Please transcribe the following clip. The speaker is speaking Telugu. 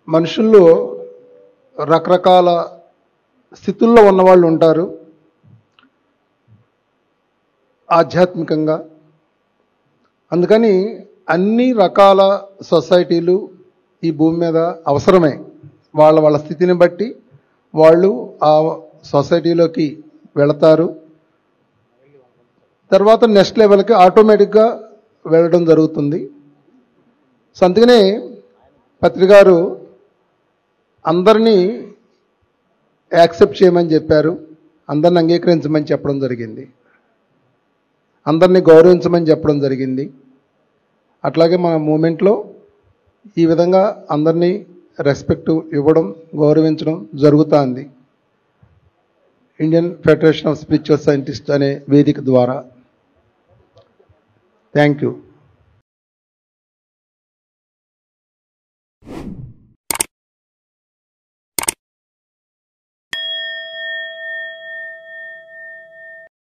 మనుషుల్లో రకరకాల స్థితుల్లో ఉన్నవాళ్ళు ఉంటారు. ఆధ్యాత్మికంగా. అందుకని అన్ని రకాల సొసైటీలు ఈ భూమి మీద అవసరమే. వాళ్ళ వాళ్ళ స్థితిని బట్టి వాళ్ళు ఆ సొసైటీలోకి వెళతారు. తర్వాత నెక్స్ట్ లెవెల్కి ఆటోమేటిక్గా వెళ్ళడం జరుగుతుంది. సో అందుకనే పత్రికారు అందరినీ యాక్సెప్ట్ చేయమని చెప్పారు, అందరిని అంగీకరించమని చెప్పడం జరిగింది, అందరినీ గౌరవించమని చెప్పడం జరిగింది. అట్లాగే మన మూమెంట్లో ఈ విధంగా అందరినీ రెస్పెక్ట్ ఇవ్వడం, గౌరవించడం జరుగుతుంది Indian federation of spiritual scientist అనే వేదిక ద్వారా. Thank you.